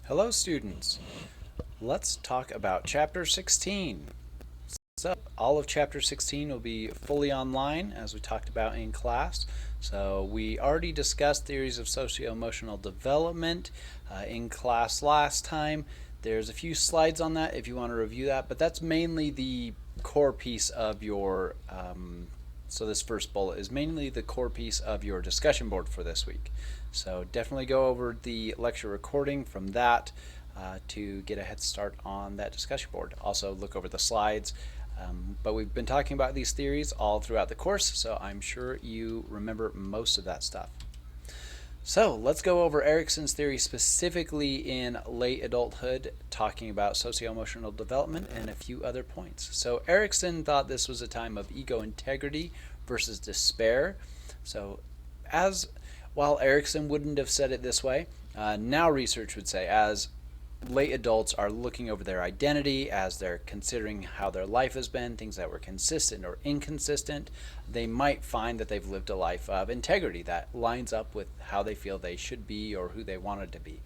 Hello students, let's talk about chapter 16. So all of chapter 16 will be fully online as we talked about in class. So we already discussed theories of socio-emotional development in class last time. There's a few slides on that if you want to review that, but that's mainly the core piece of your so this first bullet is mainly the core piece of your discussion board for this week. So definitely go over the lecture recording from that to get a head start on that discussion board. Also look over the slides. But we've been talking about these theories all throughout the course, so I'm sure you remember most of that stuff. So let's go over Erikson's theory specifically in late adulthood, talking about socio-emotional development and a few other points. So Erikson thought this was a time of ego integrity versus despair. So while Erikson wouldn't have said it this way, now research would say as late adults are looking over their identity, as they're considering how their life has been, things that were consistent or inconsistent, they might find that they've lived a life of integrity that lines up with how they feel they should be or who they wanted to be.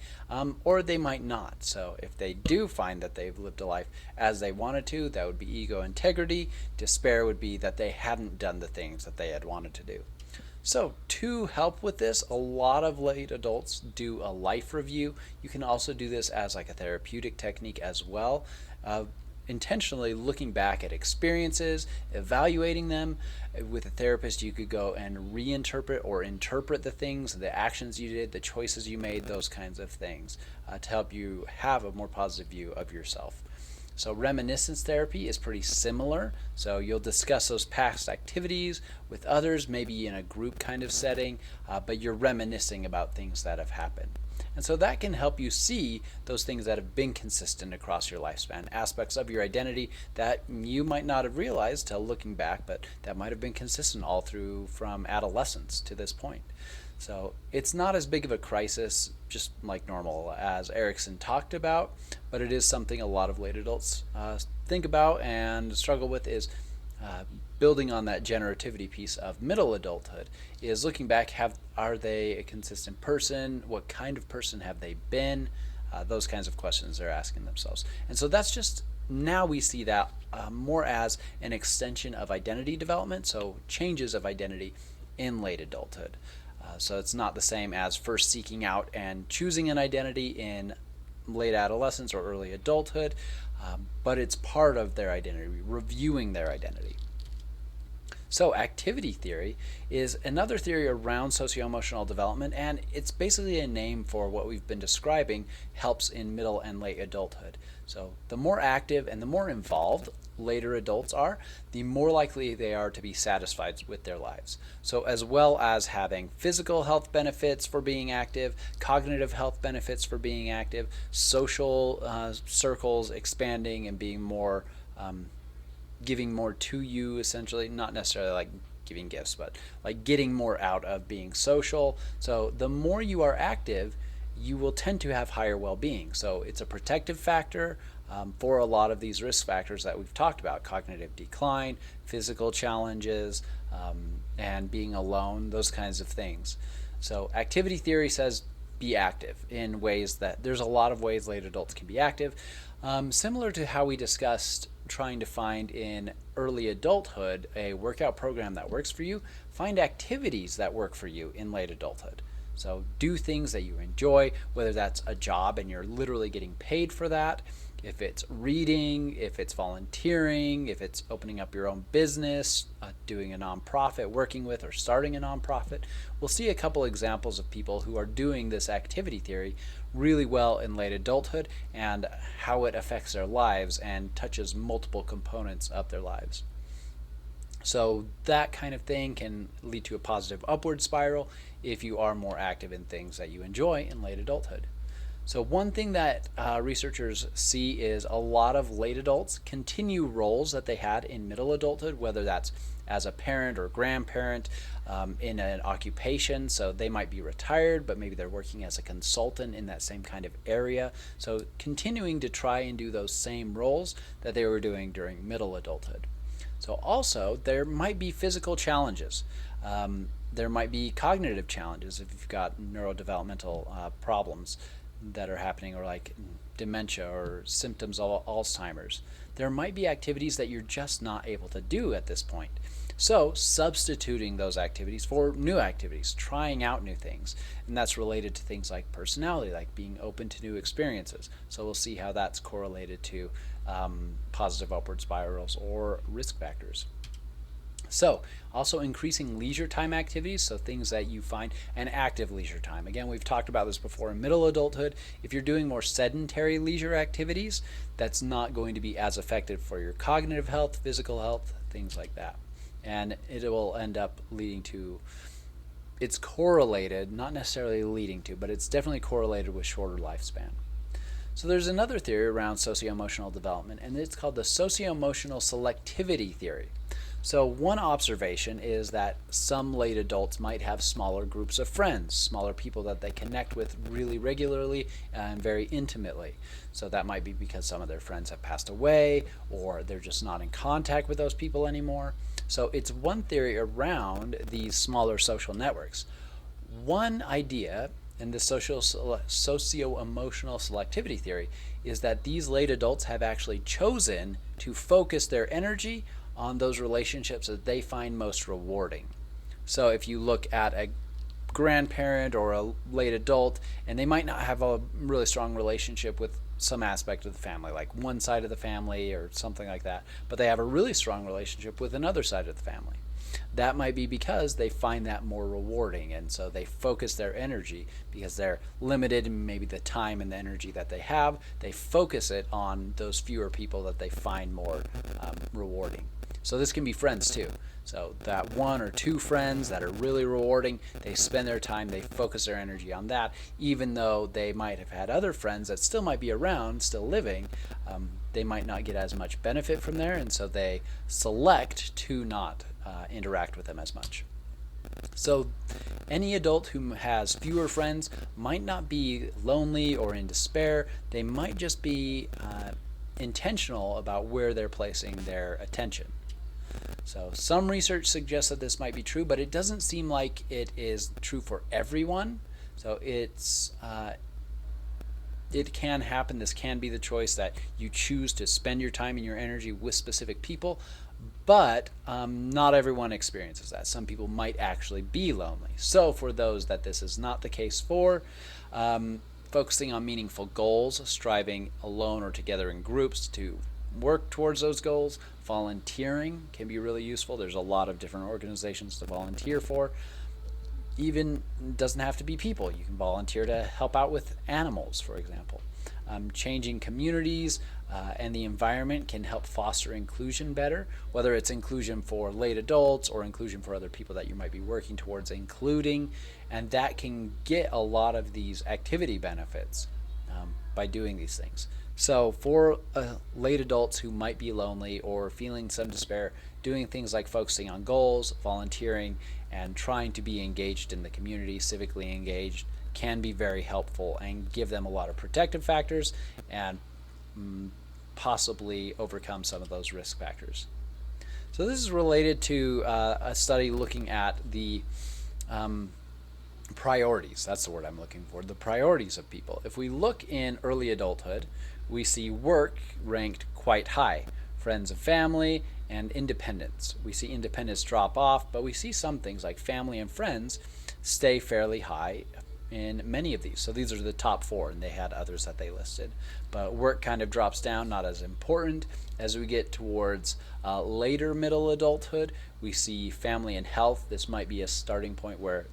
Or they might not. So if they do find that they've lived a life as they wanted to, that would be ego integrity. Despair would be that they hadn't done the things that they had wanted to do. So to help with this, a lot of late adults do a life review. You can also do this as like a therapeutic technique as well. Intentionally looking back at experiences, evaluating them. With a therapist, you could go and reinterpret or interpret the things, the actions you did, the choices you made, those kinds of things to help you have a more positive view of yourself. So reminiscence therapy is pretty similar. So you'll discuss those past activities with others, maybe in a group kind of setting, but you're reminiscing about things that have happened. And so that can help you see those things that have been consistent across your lifespan, aspects of your identity that you might not have realized till looking back, but that might have been consistent all through from adolescence to this point. So it's not as big of a crisis, just like normal, as Erikson talked about, but it is something a lot of late adults think about and struggle with is building on that generativity piece of middle adulthood is looking back, are they a consistent person? What kind of person have they been? Those kinds of questions they're asking themselves. And so that's just, now we see that more as an extension of identity development, so changes of identity in late adulthood. So it's not the same as first seeking out and choosing an identity in late adolescence or early adulthood, but it's part of their identity, reviewing their identity. So activity theory is another theory around socio-emotional development, and it's basically a name for what we've been describing helps in middle and late adulthood. So the more active and the more involved later adults are, the more likely they are to be satisfied with their lives. So as well as having physical health benefits for being active, cognitive health benefits for being active, social circles expanding and being more giving more to you, essentially, not necessarily like giving gifts, but like getting more out of being social. So the more you are active, you will tend to have higher well-being. So it's a protective factor for a lot of these risk factors that we've talked about: cognitive decline, physical challenges, and being alone, those kinds of things. So activity theory says be active in ways that there's a lot of ways late adults can be active. Similar to how we discussed trying to find in early adulthood a workout program that works for you, find activities that work for you in late adulthood. So do things that you enjoy, whether that's a job and you're literally getting paid for that, if it's reading, if it's volunteering, if it's opening up your own business, doing a nonprofit, working with or starting a nonprofit. We'll see a couple examples of people who are doing this activity theory really well in late adulthood and how it affects their lives and touches multiple components of their lives. So that kind of thing can lead to a positive upward spiral if you are more active in things that you enjoy in late adulthood. So one thing that researchers see is a lot of late adults continue roles that they had in middle adulthood, whether that's as a parent or grandparent, in an occupation. So they might be retired, but maybe they're working as a consultant in that same kind of area. So continuing to try and do those same roles that they were doing during middle adulthood. So also there might be physical challenges. There might be cognitive challenges if you've got neurodevelopmental problems. that are happening, or like dementia or symptoms of Alzheimer's. There might be activities that you're just not able to do at this point. So, substituting those activities for new activities, trying out new things. And that's related to things like personality, like being open to new experiences. So, we'll see how that's correlated to positive upward spirals or risk factors. So, also increasing leisure time activities, so things that you find, and active leisure time. Again, we've talked about this before in middle adulthood. If you're doing more sedentary leisure activities, that's not going to be as effective for your cognitive health, physical health, things like that. And it will end up leading to, it's correlated, not necessarily leading to, but it's definitely correlated with shorter lifespan. So there's another theory around socio-emotional development, and it's called the socio-emotional selectivity theory. So one observation is that some late adults might have smaller groups of friends, smaller people that they connect with really regularly and very intimately. So that might be because some of their friends have passed away, or they're just not in contact with those people anymore. So it's one theory around these smaller social networks. One idea in the socio-emotional selectivity theory is that these late adults have actually chosen to focus their energy on those relationships that they find most rewarding. So if you look at a grandparent or a late adult, and they might not have a really strong relationship with some aspect of the family, like one side of the family or something like that, but they have a really strong relationship with another side of the family. That might be because they find that more rewarding, and so they focus their energy, because they're limited in maybe the time and the energy that they have. They focus it on those fewer people that they find more rewarding. So this can be friends too. So that one or two friends that are really rewarding, they spend their time, they focus their energy on that, even though they might have had other friends that still might be around, still living. They might not get as much benefit from there, and so they select to not interact with them as much. So any adult who has fewer friends might not be lonely or in despair. They might just be intentional about where they're placing their attention. So some research suggests that this might be true, but it doesn't seem like it is true for everyone. So it can happen. This can be the choice that you choose to spend your time and your energy with specific people, but not everyone experiences that. Some people might actually be lonely. So for those that this is not the case for, focusing on meaningful goals, striving alone or together in groups to work towards those goals. Volunteering can be really useful. There's a lot of different organizations to volunteer for. Even doesn't have to be people. You can volunteer to help out with animals, for example. Changing communities and the environment can help foster inclusion better, whether it's inclusion for late adults or inclusion for other people that you might be working towards including, and that can get a lot of these activity benefits by doing these things. So for late adults who might be lonely or feeling some despair, doing things like focusing on goals, volunteering, and trying to be engaged in the community, civically engaged, can be very helpful and give them a lot of protective factors and possibly overcome some of those risk factors. So this is related to a study looking at the priorities. That's the word I'm looking for. The priorities of people. If we look in early adulthood, we see work ranked quite high. Friends and family and independence. We see independence drop off, but we see some things like family and friends stay fairly high in many of these. So these are the top four, and they had others that they listed. But work kind of drops down, not as important. As we get towards later middle adulthood, we see family and health. This might be a starting point where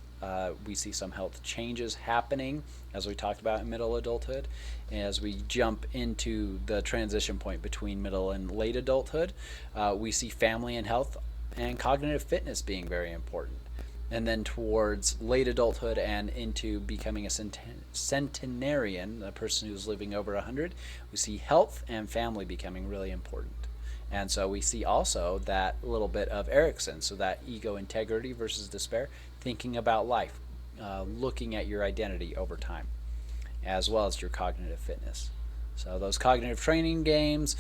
we see some health changes happening, as we talked about in middle adulthood. As we jump into the transition point between middle and late adulthood, we see family and health and cognitive fitness being very important. And then towards late adulthood and into becoming a centenarian, a person who's living over 100, we see health and family becoming really important. And so we see also that little bit of Erikson, so that ego integrity versus despair, thinking about life, looking at your identity over time, as well as your cognitive fitness. So those cognitive training games,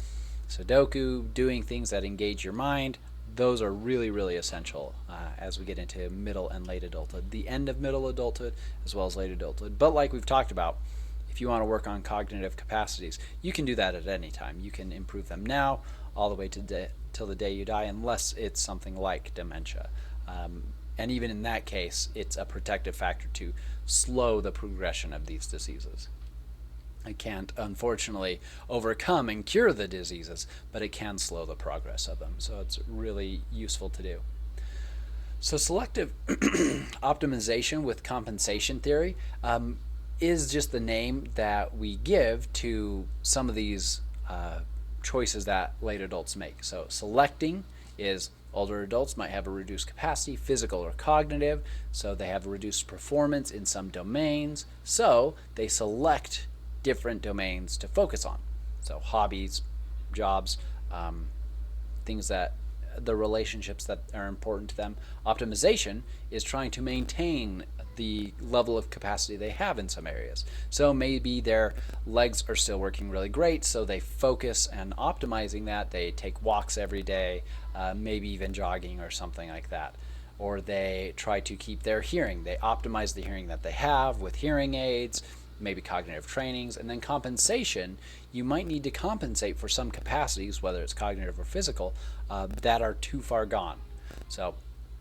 Sudoku, doing things that engage your mind, those are really, really essential as we get into middle and late adulthood, the end of middle adulthood as well as late adulthood. But like we've talked about, if you want to work on cognitive capacities, you can do that at any time. You can improve them now all the way to till the day you die, unless it's something like dementia. And even in that case, it's a protective factor to slow the progression of these diseases. It can't, unfortunately, overcome and cure the diseases, but it can slow the progress of them. So it's really useful to do. So selective optimization with compensation theory is just the name that we give to some of these choices that late adults make. So selecting is older adults might have a reduced capacity, physical or cognitive, so they have reduced performance in some domains, so they select different domains to focus on. So hobbies, jobs, things that the relationships that are important to them. Optimization is trying to maintain the level of capacity they have in some areas. So maybe their legs are still working really great, so they focus on optimizing that. They take walks every day, maybe even jogging or something like that. Or they try to keep their hearing. They optimize the hearing that they have with hearing aids, maybe cognitive trainings. And then compensation, you might need to compensate for some capacities, whether it's cognitive or physical, that are too far gone. So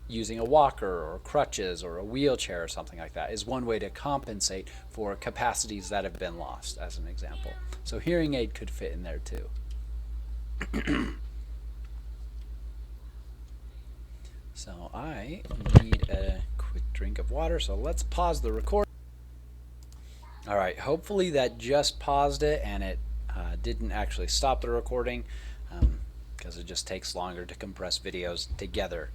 using a walker or crutches or a wheelchair or something like that is one way to compensate for capacities that have been lost, as an example. So hearing aid could fit in there too. So I need a quick drink of water, so let's pause the recording. All right, hopefully that just paused it and it didn't actually stop the recording, because it just takes longer to compress videos together.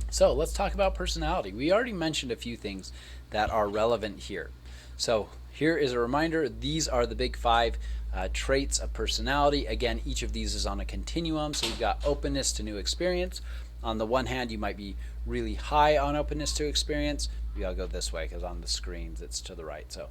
So let's talk about personality. We already mentioned a few things that are relevant here. So here is a reminder, these are the big 5 traits of personality. Again, each of these is on a continuum. So you've got openness to new experience. On the one hand, you might be really high on openness to experience. Maybe I'll go this way because on the screens it's to the right. So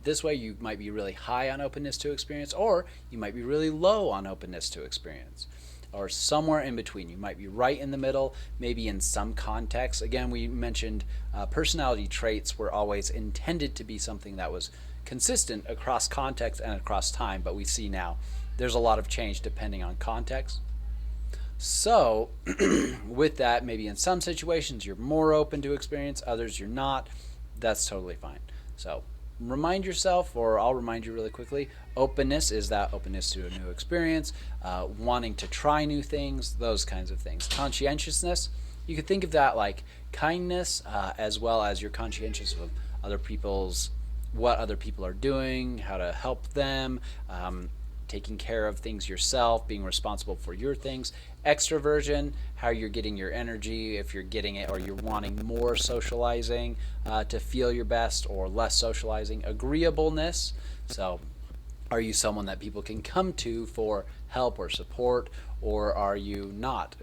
this way you might be really high on openness to experience, or you might be really low on openness to experience, or somewhere in between. You might be right in the middle, maybe in some contexts. Again, we mentioned personality traits were always intended to be something that was consistent across context and across time, but we see now there's a lot of change depending on context. So with that, maybe in some situations you're more open to experience, others you're not. That's totally fine. So remind yourself, or I'll remind you really quickly, openness is that openness to a new experience, wanting to try new things, those kinds of things. Conscientiousness, you could think of that like kindness, as well as you're conscientious of what other people are doing, how to help them, taking care of things yourself, being responsible for your things. Extroversion, how you're getting your energy, if you're getting it or you're wanting more socializing to feel your best, or less socializing. Agreeableness, so are you someone that people can come to for help or support, or are you not?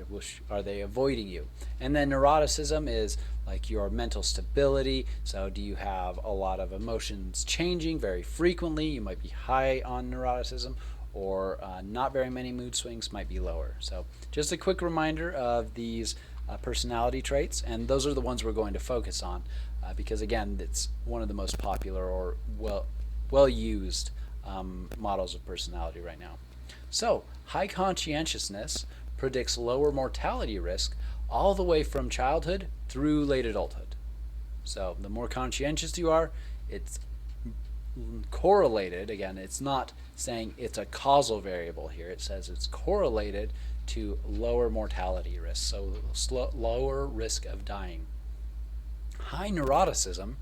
Are they avoiding you? And then neuroticism is like your mental stability. So do you have a lot of emotions changing very frequently? You might be high on neuroticism, or not very many mood swings, might be lower. So just a quick reminder of these personality traits, and those are the ones we're going to focus on because again, it's one of the most popular or well used models of personality right now. So high conscientiousness predicts lower mortality risk all the way from childhood through late adulthood. So the more conscientious you are, it's correlated. Again, it's not saying it's a causal variable here. It says it's correlated to lower mortality risk, so lower risk of dying. High neuroticism,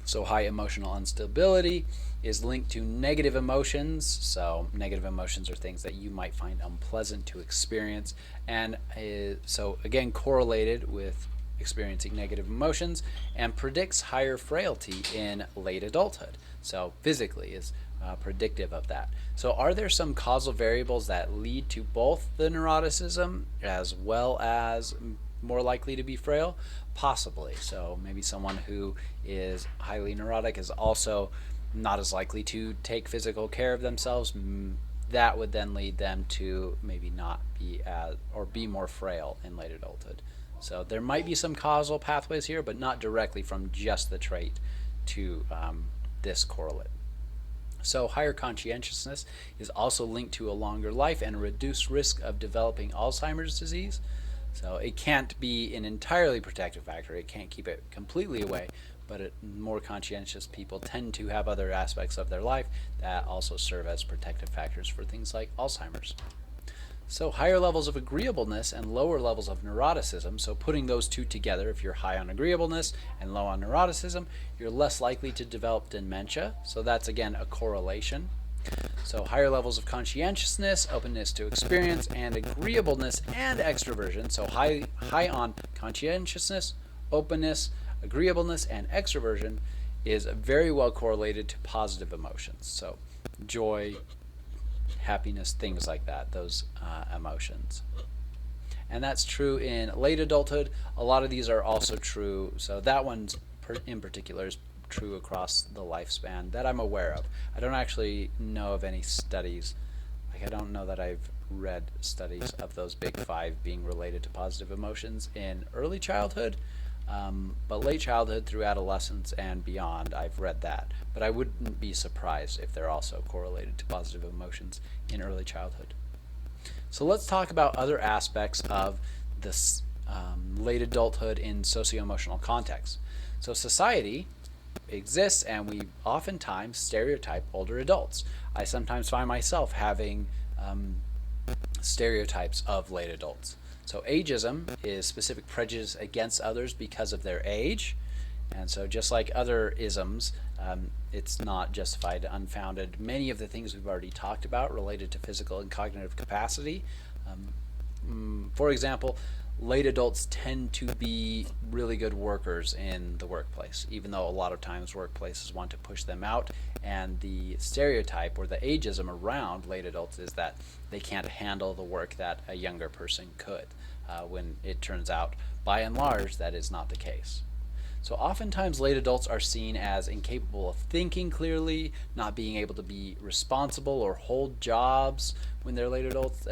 so high emotional instability, is linked to negative emotions. So negative emotions are things that you might find unpleasant to experience, and so again correlated with experiencing negative emotions, and predicts higher frailty in late adulthood. So physically is predictive of that. So are there some causal variables that lead to both the neuroticism as well as more likely to be frail? Possibly. So maybe someone who is highly neurotic is also not as likely to take physical care of themselves. That would then lead them to maybe not be or be more frail in late adulthood. So there might be some causal pathways here, but not directly from just the trait to this correlate. So higher conscientiousness is also linked to a longer life and a reduced risk of developing Alzheimer's disease. So it can't be an entirely protective factor. It can't keep it completely away, but more conscientious people tend to have other aspects of their life that also serve as protective factors for things like Alzheimer's. So higher levels of agreeableness and lower levels of neuroticism, so putting those two together, if you're high on agreeableness and low on neuroticism, you're less likely to develop dementia. So that's again a correlation. So higher levels of conscientiousness, openness to experience, and agreeableness and extroversion. So high on conscientiousness, openness, agreeableness, and extroversion is very well correlated to positive emotions. So joy, happiness, things like that, those emotions. And that's true in late adulthood. A lot of these are also true. So that one's in particular is true across the lifespan that I'm aware of. I don't actually know of any studies. Like, I don't know that I've read studies of those big five being related to positive emotions in early childhood. But late childhood through adolescence and beyond, I've read that. But I wouldn't be surprised if they're also correlated to positive emotions in early childhood. So let's talk about other aspects of this late adulthood in socio-emotional context. So society exists, and we oftentimes stereotype older adults. I sometimes find myself having stereotypes of late adults. So ageism is specific prejudice against others because of their age. And so just like other isms, it's not justified, unfounded. Many of the things we've already talked about related to physical and cognitive capacity. For example, late adults tend to be really good workers in the workplace, even though a lot of times workplaces want to push them out. And the stereotype or the ageism around late adults is that they can't handle the work that a younger person could, when it turns out, by and large, that is not the case. So oftentimes late adults are seen as incapable of thinking clearly, not being able to be responsible or hold jobs. When they're late adults,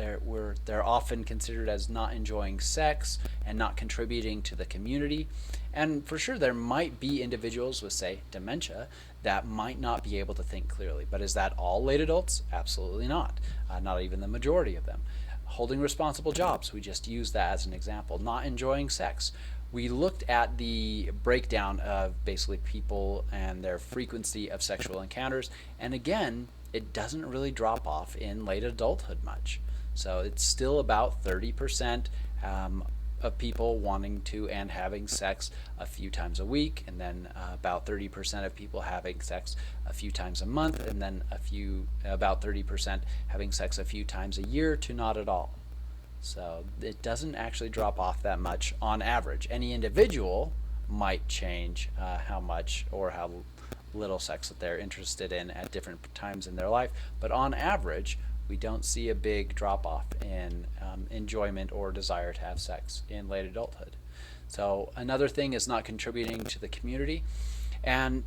they're often considered as not enjoying sex and not contributing to the community. And for sure, there might be individuals with, say, dementia that might not be able to think clearly. But is that all late adults? Absolutely not. Not even the majority of them. Holding responsible jobs, we just used that as an example. Not enjoying sex. We looked at the breakdown of basically people and their frequency of sexual encounters, and again, it doesn't really drop off in late adulthood much. So it's still about 30% of people wanting to and having sex a few times a week, and then about 30% of people having sex a few times a month, and then about 30% having sex a few times a year to not at all. So it doesn't actually drop off that much on average. Any individual might change how much or how little sex that they're interested in at different times in their life, but on average, we don't see a big drop off in enjoyment or desire to have sex in late adulthood. So another thing is not contributing to the community, and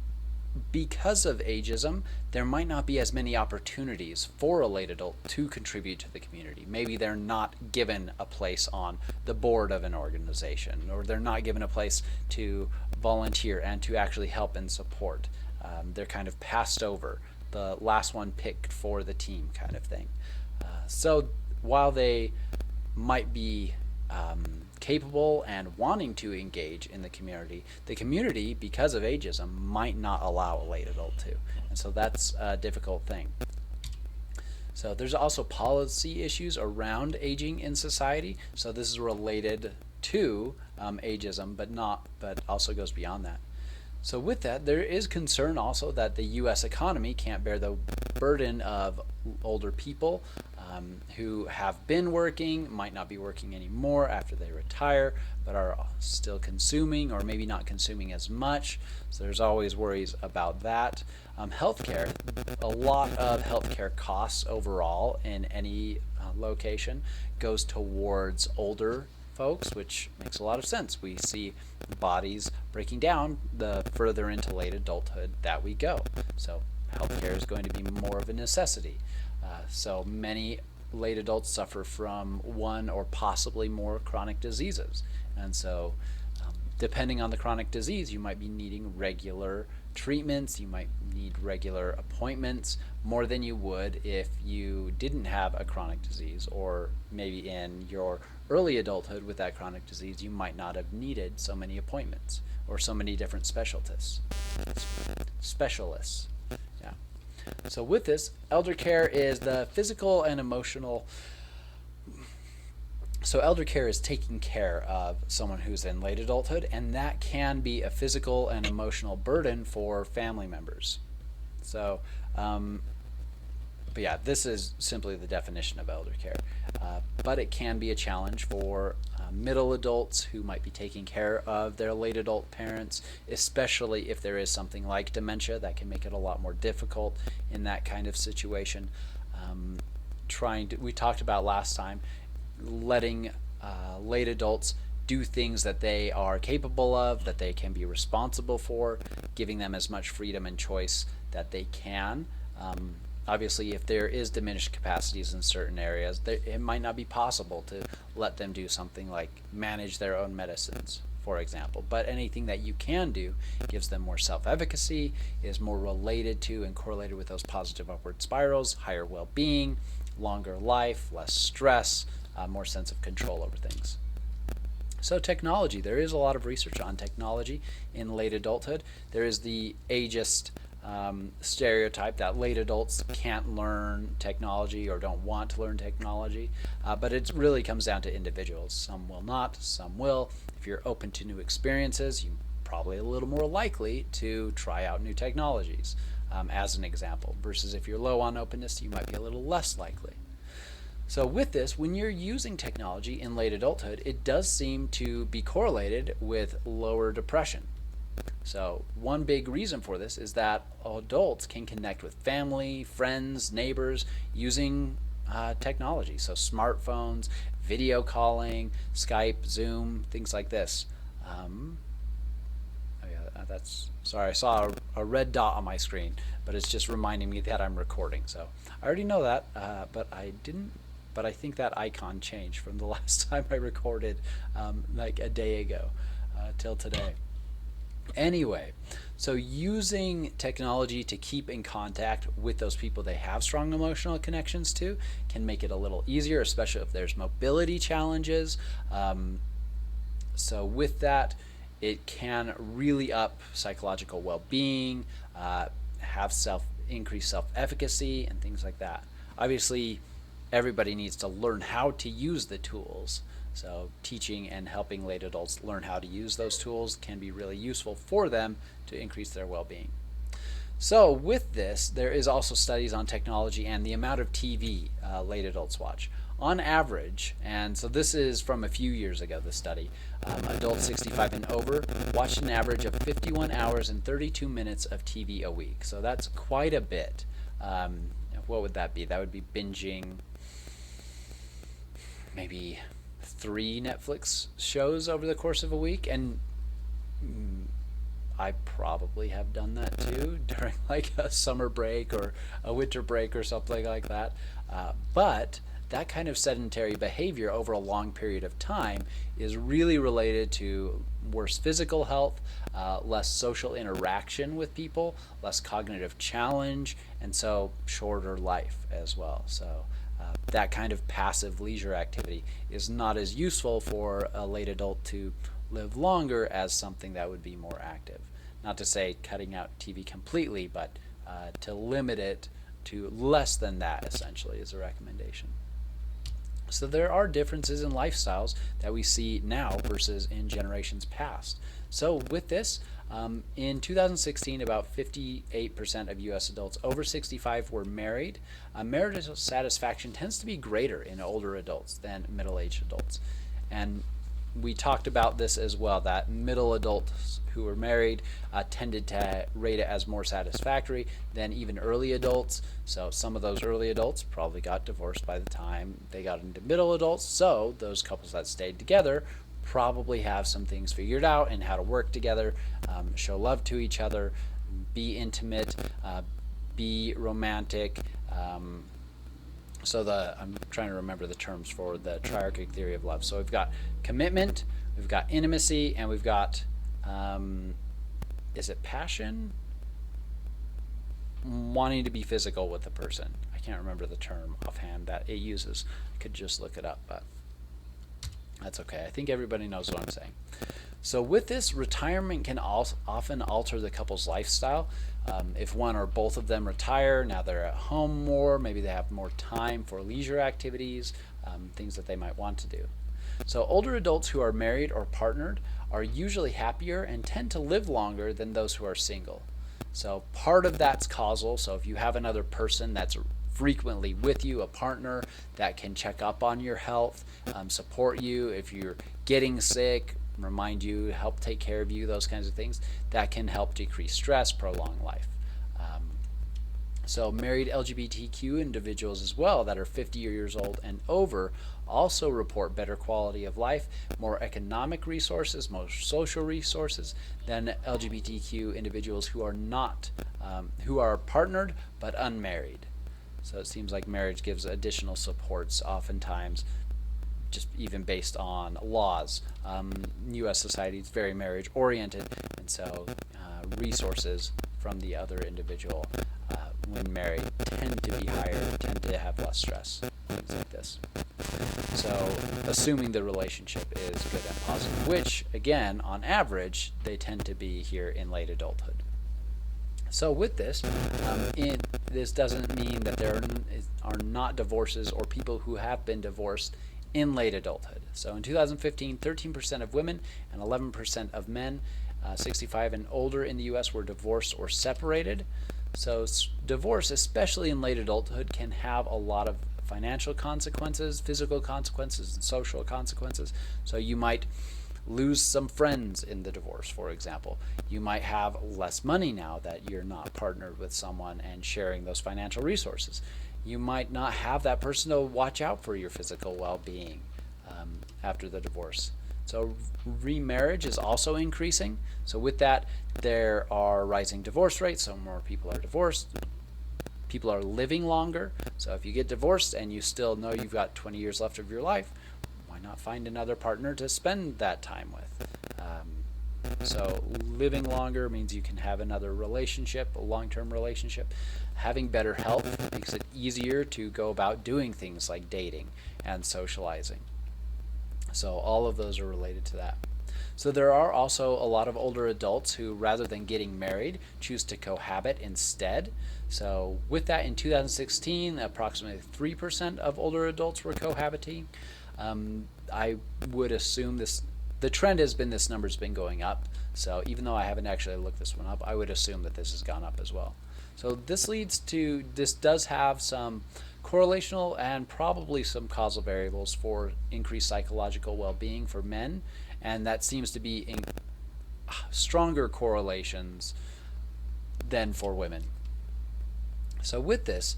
because of ageism, there might not be as many opportunities for a late adult to contribute to the community. Maybe they're not given a place on the board of an organization, or they're not given a place to volunteer and to actually help and support. They're kind of passed over, the last one picked for the team kind of thing. So while they might be capable and wanting to engage in the community, because of ageism, might not allow a late adult to. And so that's a difficult thing. So there's also policy issues around aging in society. So this is related to ageism, but also goes beyond that. So with that, there is concern also that the U.S. economy can't bear the burden of older people who have been working, might not be working anymore after they retire, but are still consuming or maybe not consuming as much. So there's always worries about that. Healthcare, a lot of healthcare costs overall in any location goes towards older folks, which makes a lot of sense. We see bodies breaking down the further into late adulthood that we go. So healthcare is going to be more of a necessity. So many late adults suffer from one or possibly more chronic diseases. And so, depending on the chronic disease, you might be needing regular treatments, you might need regular appointments, more than you would if you didn't have a chronic disease, or maybe in your early adulthood with that chronic disease, you might not have needed so many appointments or so many different specialists. Yeah. So with this, elder care is the physical and emotional. So elder care is taking care of someone who's in late adulthood, and that can be a physical and emotional burden for family members. So, but yeah, this is simply the definition of elder care. But it can be a challenge for middle adults who might be taking care of their late adult parents, especially if there is something like dementia that can make it a lot more difficult in that kind of situation. We talked about last time, letting late adults do things that they are capable of, that they can be responsible for, giving them as much freedom and choice that they can. Obviously, if there is diminished capacities in certain areas, it might not be possible to let them do something like manage their own medicines, for example. But anything that you can do gives them more self-efficacy, is more related to and correlated with those positive upward spirals, higher well-being, longer life, less stress, more sense of control over things. So technology, there is a lot of research on technology in late adulthood. There is the ageist stereotype that late adults can't learn technology or don't want to learn technology, but it really comes down to individuals. Some will not, some will. If you're open to new experiences, you're probably a little more likely to try out new technologies, as an example, versus if you're low on openness, you might be a little less likely. So with this, when you're using technology in late adulthood, it does seem to be correlated with lower depression. So one big reason for this is that adults can connect with family, friends, neighbors using technology. So smartphones, video calling, Skype, Zoom, things like this. Sorry, I saw a red dot on my screen, but it's just reminding me that I'm recording. So I already know that, but I think that icon changed from the last time I recorded, like a day ago, till today. Anyway, so using technology to keep in contact with those people they have strong emotional connections to can make it a little easier, especially if there's mobility challenges. So with that, it can really up psychological well-being, have increased self-efficacy, and things like that. Obviously, everybody needs to learn how to use the tools. So teaching and helping late adults learn how to use those tools can be really useful for them to increase their well-being. So with this, there is also studies on technology and the amount of TV late adults watch. On average, and so this is from a few years ago, this study, adults 65 and over watched an average of 51 hours and 32 minutes of TV a week. So that's quite a bit. What would that be? That would be binging maybe 3 Netflix shows over the course of a week, and I probably have done that too during like a summer break or a winter break or something like that. But that kind of sedentary behavior over a long period of time is really related to worse physical health, less social interaction with people, less cognitive challenge, and so shorter life as well. So that kind of passive leisure activity is not as useful for a late adult to live longer as something that would be more active. Not to say cutting out TV completely, but to limit it to less than that essentially is a recommendation. So there are differences in lifestyles that we see now versus in generations past. So with this, in 2016, about 58% of U.S. adults over 65 were married. Marital satisfaction tends to be greater in older adults than middle-aged adults. And we talked about this as well, that middle adults who were married tended to rate it as more satisfactory than even early adults. So some of those early adults probably got divorced by the time they got into middle adults. So those couples that stayed together probably have some things figured out and how to work together, show love to each other, be intimate, be romantic, So I'm trying to remember the terms for the triarchic theory of love. So we've got commitment, we've got intimacy, and we've got, is it passion? Wanting to be physical with the person. I can't remember the term offhand that it uses. I could just look it up, but that's okay. I think everybody knows what I'm saying. So with this, retirement can often alter the couple's lifestyle. If one or both of them retire, now they're at home more, maybe they have more time for leisure activities, things that they might want to do. So older adults who are married or partnered are usually happier and tend to live longer than those who are single. So part of that's causal. So if you have another person that's frequently with you, a partner that can check up on your health, support you if you're getting sick, remind you, help take care of you, those kinds of things, that can help decrease stress, prolong life. So married LGBTQ individuals as well that are 50 years old and over also report better quality of life, more economic resources, more social resources than LGBTQ individuals who are not, who are partnered but unmarried. So it seems like marriage gives additional supports oftentimes, just even based on laws. U.S. society is very marriage oriented, and so resources from the other individual when married tend to be higher, tend to have less stress, things like this. So assuming the relationship is good and positive, which again, on average, they tend to be here in late adulthood. So with this, this doesn't mean that there are not divorces or people who have been divorced in late adulthood. So in 2015, 13% of women and 11% of men 65 and older in the U.S. were divorced or separated. So divorce, especially in late adulthood, can have a lot of financial consequences, physical consequences, and social consequences. So you might lose some friends in the divorce, for example. You might have less money now that you're not partnered with someone and sharing those financial resources. You might not have that person to watch out for your physical well-being after the divorce. So remarriage is also increasing. So with that, there are rising divorce rates, so more people are divorced. People are living longer. So if you get divorced and you still know you've got 20 years left of your life, why not find another partner to spend that time with? So living longer means you can have another relationship, a long-term relationship. Having better health makes it easier to go about doing things like dating and socializing. So all of those are related to that. So there are also a lot of older adults who, rather than getting married, choose to cohabit instead. So with that, in 2016, approximately 3% of older adults were cohabiting. I would assume the trend has been this number's been going up. So even though I haven't actually looked this one up, I would assume that this has gone up as well. So this does have some correlational and probably some causal variables for increased psychological well-being for men, and that seems to be in stronger correlations than for women. So with this,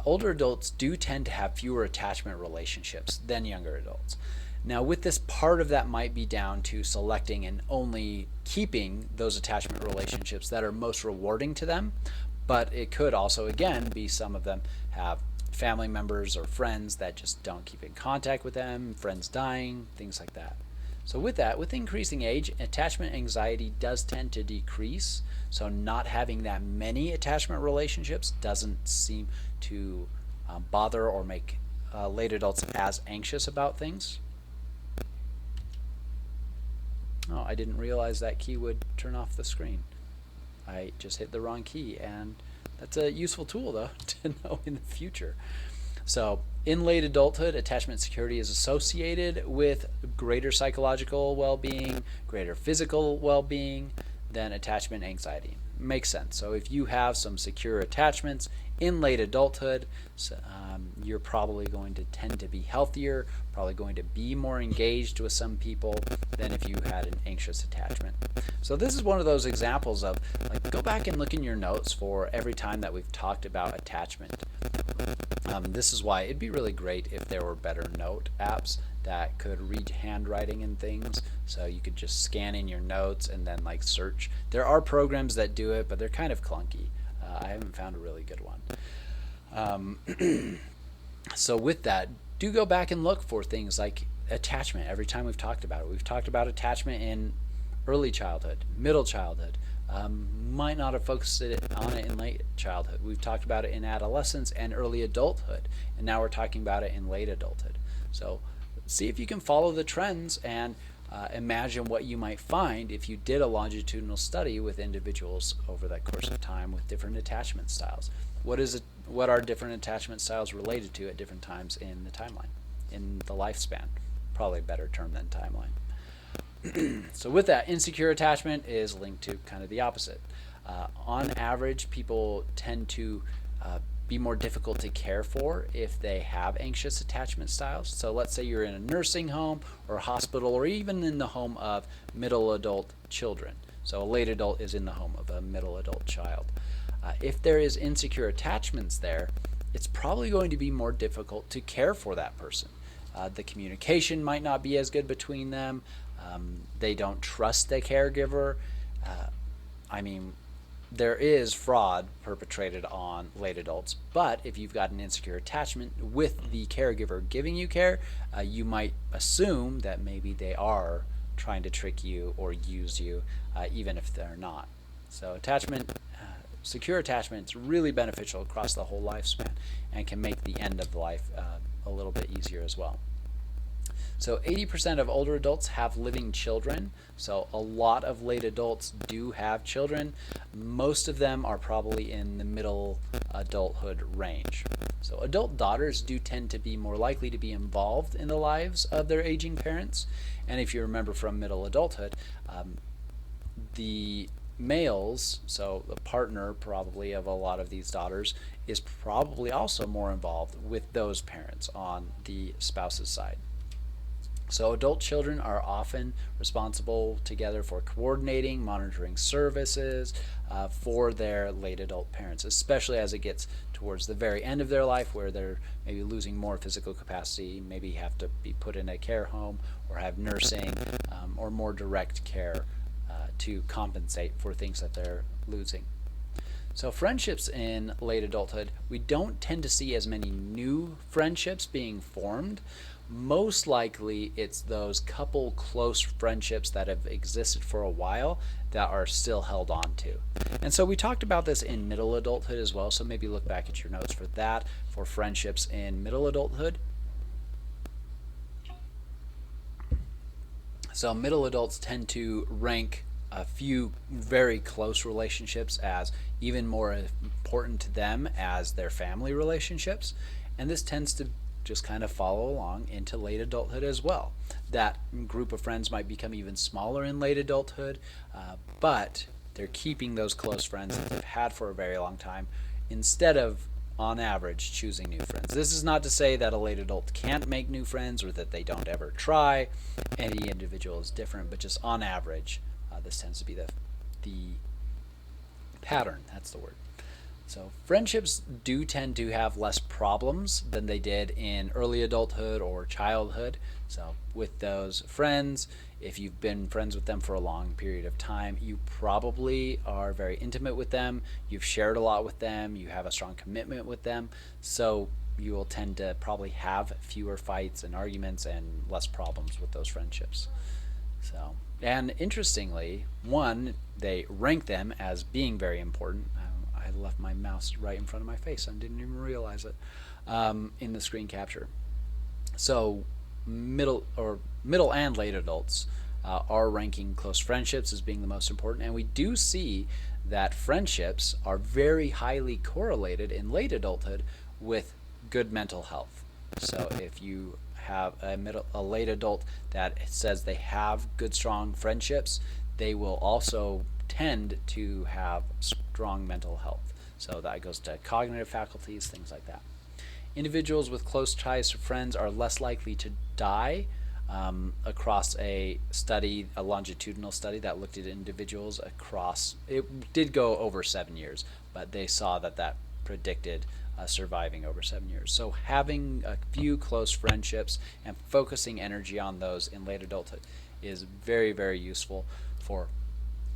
older adults do tend to have fewer attachment relationships than younger adults. Now with this, part of that might be down to selecting and only keeping those attachment relationships that are most rewarding to them, but it could also, again, be some of them have family members or friends that just don't keep in contact with them, friends dying, things like that. So with that, with increasing age, attachment anxiety does tend to decrease. So not having that many attachment relationships doesn't seem to bother or make late adults as anxious about things. Oh, I didn't realize that key would turn off the screen. I just hit the wrong key, and that's a useful tool though to know in the future. So in late adulthood, attachment security is associated with greater psychological well-being, greater physical well-being than attachment anxiety. Makes sense. So if you have some secure attachments in late adulthood, you're probably going to tend to be healthier, probably going to be more engaged with some people than if you had an anxious attachment. So this is one of those examples of, like, go back and look in your notes for every time that we've talked about attachment. This is why it'd be really great if there were better note apps that could read handwriting and things, so you could just scan in your notes and then like search. There are programs that do it, but they're kind of clunky. I haven't found a really good one. So with that, do go back and look for things like attachment. Every time we've talked about it, we've talked about attachment in early childhood, middle childhood. Might not have focused on it in late childhood. We've talked about it in adolescence and early adulthood, and now we're talking about it in late adulthood. So see if you can follow the trends and imagine what you might find if you did a longitudinal study with individuals over that course of time with different attachment styles. What are different attachment styles related to at different times in the timeline, in the lifespan? Probably a better term than timeline. So with that, insecure attachment is linked to kind of the opposite. On average, people tend to be more difficult to care for if they have anxious attachment styles. So let's say you're in a nursing home or a hospital, or even in the home of middle adult children. So a late adult is in the home of a middle adult child. If there is insecure attachments there, it's probably going to be more difficult to care for that person. The communication might not be as good between them. They don't trust the caregiver. There is fraud perpetrated on late adults, but if you've got an insecure attachment with the caregiver giving you care, you might assume that maybe they are trying to trick you or use you, even if they're not. So secure attachment is really beneficial across the whole lifespan and can make the end of life a little bit easier as well. So 80% of older adults have living children. So a lot of late adults do have children. Most of them are probably in the middle adulthood range. So adult daughters do tend to be more likely to be involved in the lives of their aging parents. And if you remember from middle adulthood, the males, so the partner probably of a lot of these daughters, is probably also more involved with those parents on the spouse's side. So adult children are often responsible together for coordinating, monitoring services for their late adult parents, especially as it gets towards the very end of their life where they're maybe losing more physical capacity, maybe have to be put in a care home or have nursing or more direct care to compensate for things that they're losing. So friendships in late adulthood, we don't tend to see as many new friendships being formed. Most likely it's those couple close friendships that have existed for a while that are still held on to. And so we talked about this in middle adulthood as well, so maybe look back at your notes for that, for friendships in middle adulthood. So middle adults tend to rank a few very close relationships as even more important to them as their family relationships, and this tends to just kind of follow along into late adulthood as well. That group of friends might become even smaller in late adulthood, but they're keeping those close friends that they've had for a very long time instead of, on average, choosing new friends. This is not to say that a late adult can't make new friends or that they don't ever try. Any individual is different, but just on average, this tends to be the pattern. That's the word. So friendships do tend to have less problems than they did in early adulthood or childhood. So with those friends, if you've been friends with them for a long period of time, you probably are very intimate with them. You've shared a lot with them. You have a strong commitment with them. So you will tend to probably have fewer fights and arguments and less problems with those friendships. So, and interestingly, one, they rank them as being very important. I left my mouse right in front of my face. I didn't even realize it in the screen capture. So middle and late adults are ranking close friendships as being the most important, and we do see that friendships are very highly correlated in late adulthood with good mental health. So if you have a late adult that says they have good, strong friendships, they will also tend to have strong mental health. So that goes to cognitive faculties, things like that. Individuals with close ties to friends are less likely to die. Across a study, a longitudinal study that looked at individuals across, it did go over 7 years, but they saw that predicted surviving over 7 years. So having a few close friendships and focusing energy on those in late adulthood is very, very useful for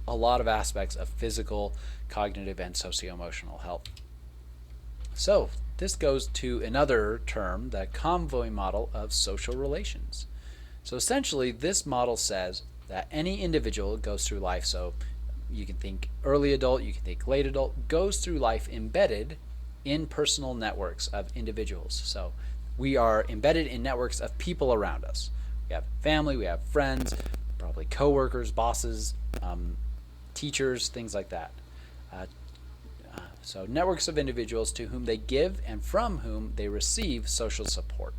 a lot of aspects of physical, cognitive, and socio-emotional health. So this goes to another term, the convoy model of social relations. So essentially, this model says that any individual goes through life, so you can think early adult, you can think late adult, goes through life embedded in personal networks of individuals. So we are embedded in networks of people around us. We have family, we have friends, probably coworkers, bosses, teachers, things like that. So networks of individuals to whom they give and from whom they receive social support.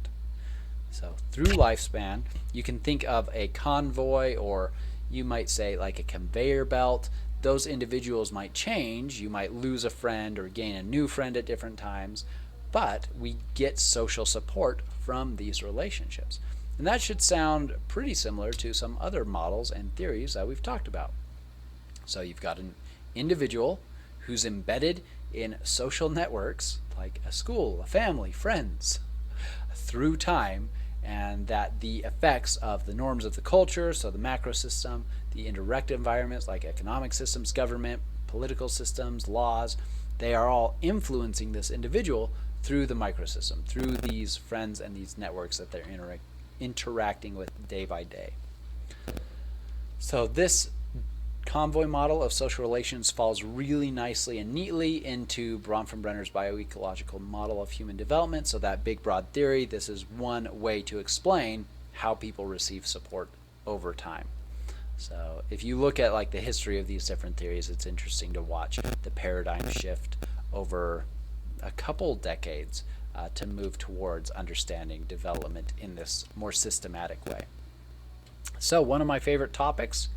So through lifespan, you can think of a convoy, or you might say like a conveyor belt. Those individuals might change. You might lose a friend or gain a new friend at different times, but we get social support from these relationships. And that should sound pretty similar to some other models and theories that we've talked about. So you've got an individual who's embedded in social networks like a school, a family, friends, through time, and that the effects of the norms of the culture, so the macro system, the indirect environments like economic systems, government, political systems, laws, they are all influencing this individual through the microsystem, through these friends and these networks that they're interacting with day by day. So this convoy model of social relations falls really nicely and neatly into Bronfenbrenner's bioecological model of human development. So that big broad theory, this is one way to explain how people receive support over time. So if you look at like the history of these different theories, it's interesting to watch the paradigm shift over a couple decades to move towards understanding development in this more systematic way. So one of my favorite topics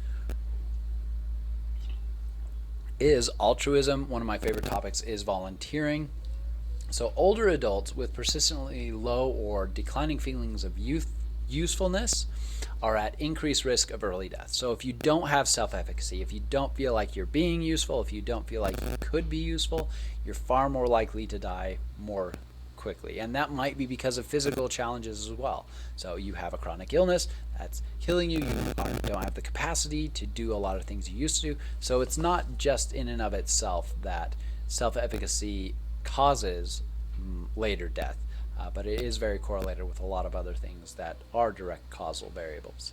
is altruism. One of my favorite topics is volunteering. So older adults with persistently low or declining feelings of usefulness are at increased risk of early death. So if you don't have self-efficacy, if you don't feel like you're being useful, if you don't feel like you could be useful, you're far more likely to die more quickly. And that might be because of physical challenges as well. So you have a chronic illness that's killing you, you don't have the capacity to do a lot of things you used to do. So it's not just in and of itself that self-efficacy causes later death, but it is very correlated with a lot of other things that are direct causal variables.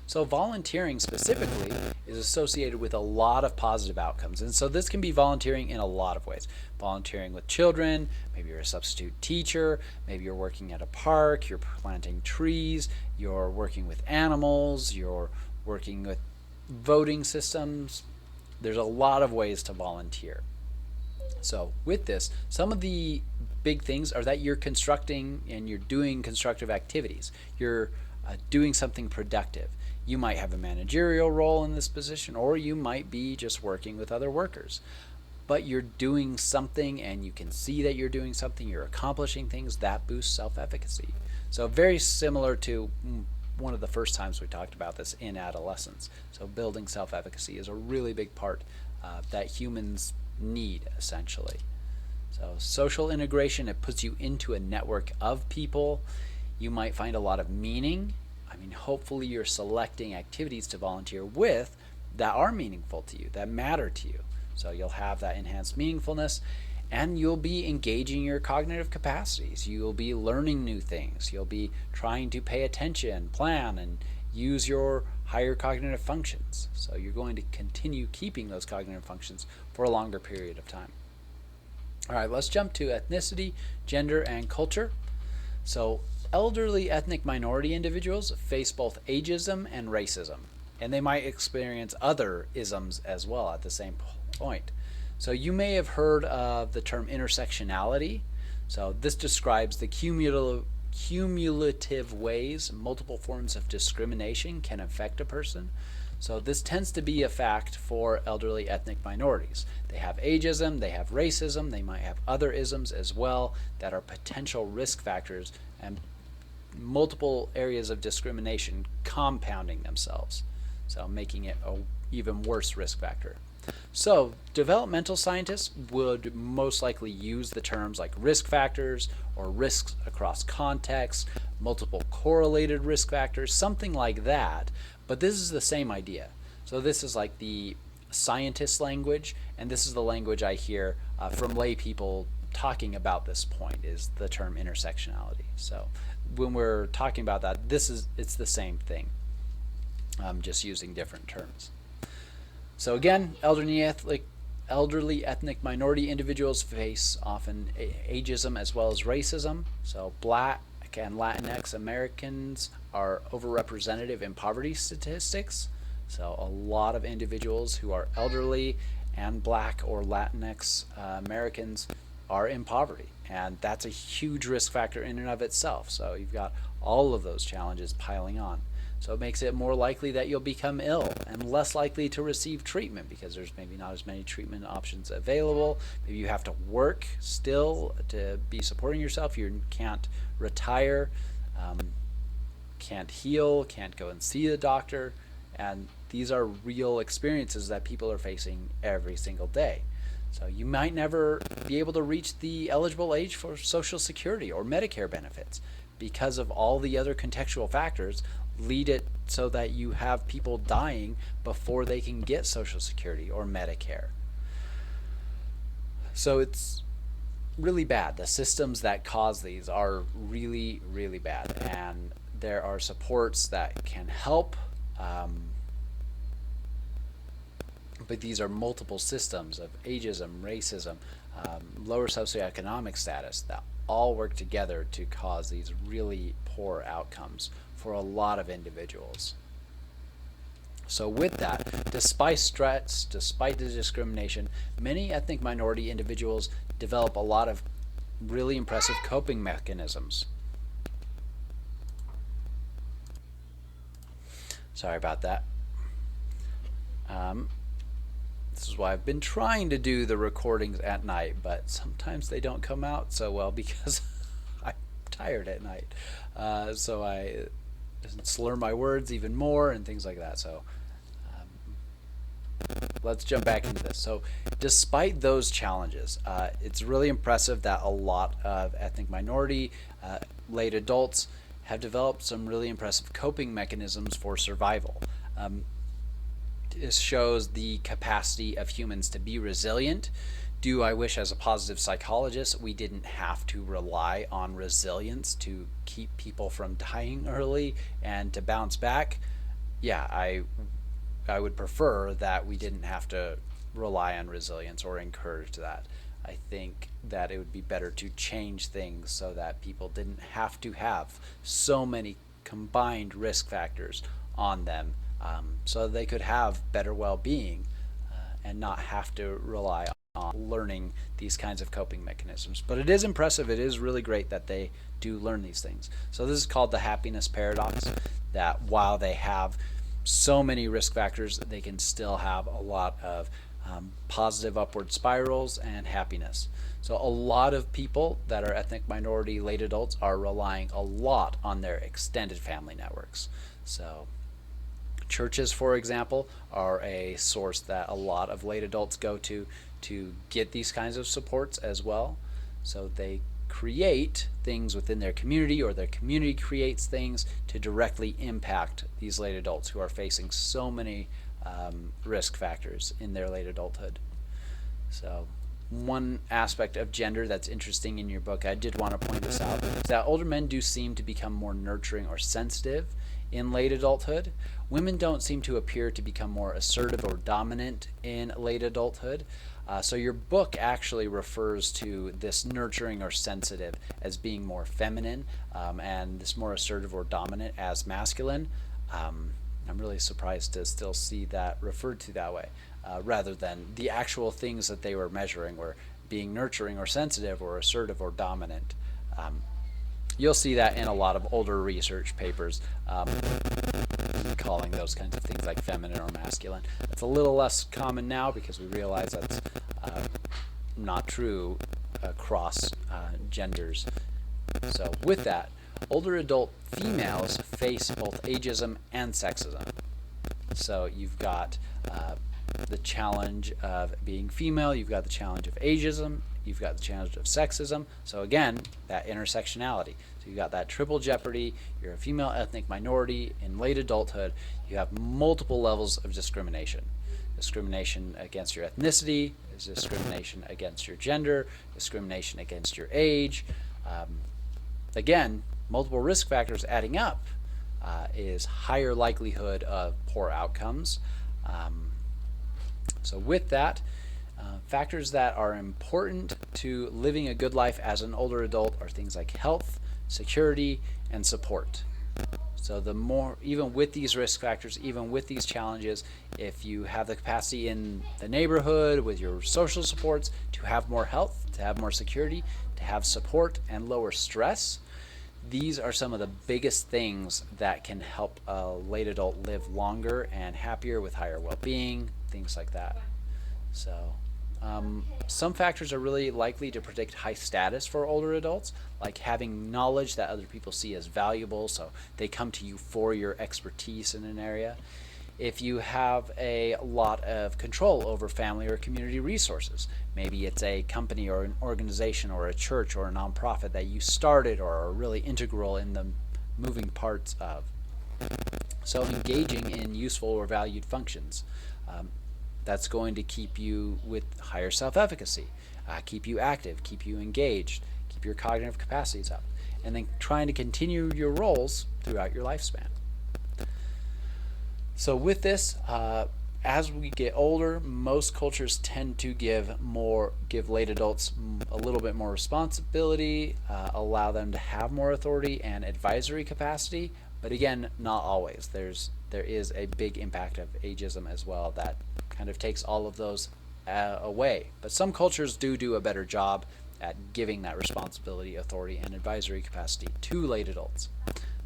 So volunteering specifically is associated with a lot of positive outcomes. And so this can be volunteering in a lot of ways. Volunteering with children, maybe you're a substitute teacher, maybe you're working at a park, you're planting trees, you're working with animals, you're working with voting systems. There's a lot of ways to volunteer. So with this, some of the big things are that you're constructing and you're doing constructive activities. You're doing something productive. You might have a managerial role in this position, or you might be just working with other workers. But you're doing something and you can see that you're doing something, you're accomplishing things, that boosts self-efficacy. So very similar to one of the first times we talked about this in adolescence. So building self-efficacy is a really big part that humans need, essentially. So social integration, it puts you into a network of people. You might find a lot of meaning. I mean, hopefully you're selecting activities to volunteer with that are meaningful to you, that matter to you. So you'll have that enhanced meaningfulness, and you'll be engaging your cognitive capacities. You'll be learning new things. You'll be trying to pay attention, plan, and use your higher cognitive functions. So you're going to continue keeping those cognitive functions for a longer period of time. All right, let's jump to ethnicity, gender, and culture. So elderly ethnic minority individuals face both ageism and racism, and they might experience other isms as well at the same point. So you may have heard of the term intersectionality. So this describes the cumulative ways multiple forms of discrimination can affect a person. So this tends to be a fact for elderly ethnic minorities. They have ageism, they have racism, they might have other isms as well that are potential risk factors, and multiple areas of discrimination compounding themselves, so making it an even worse risk factor. So developmental scientists would most likely use the terms like risk factors or risks across contexts, multiple correlated risk factors, something like that. But this is the same idea. So this is like the scientist language, and this is the language I hear from lay people talking about this point is the term intersectionality. So when we're talking about that, it's the same thing, just using different terms. So again, elderly ethnic minority individuals face often ageism as well as racism. So Black and Latinx Americans are overrepresented in poverty statistics. So a lot of individuals who are elderly and Black or Latinx Americans are in poverty, and that's a huge risk factor in and of itself. So you've got all of those challenges piling on. So it makes it more likely that you'll become ill and less likely to receive treatment because there's maybe not as many treatment options available. Maybe you have to work still to be supporting yourself. You can't retire, can't heal, can't go and see the doctor. And these are real experiences that people are facing every single day. So you might never be able to reach the eligible age for Social Security or Medicare benefits because of all the other contextual factors lead it so that you have people dying before they can get Social Security or Medicare. So it's really bad. The systems that cause these are really, really bad, and there are supports that can help, but these are multiple systems of ageism, racism, lower socioeconomic status that all work together to cause these really poor outcomes for a lot of individuals. So with that, despite stress, despite the discrimination, many ethnic minority individuals develop a lot of really impressive coping mechanisms. Sorry about that. This is why I've been trying to do the recordings at night, but sometimes they don't come out so well because I'm tired at night. So I slur my words even more and things like that. So let's jump back into this. So despite those challenges, it's really impressive that a lot of ethnic minority late adults have developed some really impressive coping mechanisms for survival. This shows the capacity of humans to be resilient. Do I wish as a positive psychologist we didn't have to rely on resilience to keep people from dying early and to bounce back? Yeah, I would prefer that we didn't have to rely on resilience or encourage that. I think that it would be better to change things so that people didn't have to have so many combined risk factors on them, so they could have better well-being and not have to rely on learning these kinds of coping mechanisms. But it is impressive. It is really great that they do learn these things. So this is called the happiness paradox, that while they have so many risk factors, they can still have a lot of positive upward spirals and happiness. So a lot of people that are ethnic minority late adults are relying a lot on their extended family networks. So churches, for example, are a source that a lot of late adults go to get these kinds of supports as well. So they create things within their community, or their community creates things to directly impact these late adults who are facing so many risk factors in their late adulthood. So one aspect of gender that's interesting in your book, I did want to point this out, is that older men do seem to become more nurturing or sensitive in late adulthood. Women don't seem to appear to become more assertive or dominant in late adulthood. So your book actually refers to this nurturing or sensitive as being more feminine, and this more assertive or dominant as masculine. I'm really surprised to still see that referred to that way, rather than the actual things that they were measuring were being nurturing or sensitive or assertive or dominant. You'll see that in a lot of older research papers, calling those kinds of things like feminine or masculine. It's a little less common now because we realize that's not true across genders. So with that, older adult females face both ageism and sexism. So you've got the challenge of being female, you've got the challenge of ageism, you've got the challenge of sexism. So again, that intersectionality. So you've got that triple jeopardy, you're a female ethnic minority in late adulthood, you have multiple levels of discrimination. discrimination against your ethnicity, discrimination against your gender, discrimination against your age. Again, multiple risk factors adding up is higher likelihood of poor outcomes. So with that, factors that are important to living a good life as an older adult are things like health, security, and support. So the more, even with these risk factors, even with these challenges, if you have the capacity in the neighborhood with your social supports to have more health, to have more security, to have support and lower stress, these are some of the biggest things that can help a late adult live longer and happier with higher well-being, things like that. So some factors are really likely to predict high status for older adults, like having knowledge that other people see as valuable, so they come to you for your expertise in an area. If you have a lot of control over family or community resources, maybe it's a company or an organization or a church or a nonprofit that you started or are really integral in the moving parts of. So engaging in useful or valued functions. That's going to keep you with higher self-efficacy, keep you active, keep you engaged, keep your cognitive capacities up, and then trying to continue your roles throughout your lifespan. So with this, as we get older, most cultures tend to give late adults a little bit more responsibility, allow them to have more authority and advisory capacity, but again, not always. There is a big impact of ageism as well that kind of takes all of those away. But some cultures do a better job at giving that responsibility, authority, and advisory capacity to late adults.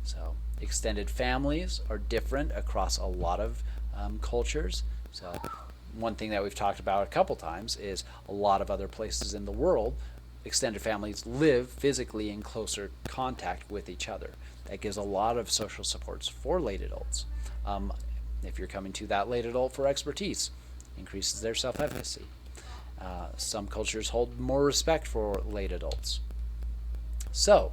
So extended families are different across a lot of cultures. So one thing that we've talked about a couple times is a lot of other places in the world, extended families live physically in closer contact with each other. That gives a lot of social supports for late adults. If you're coming to that late adult for expertise, increases their self-efficacy. Some cultures hold more respect for late adults. So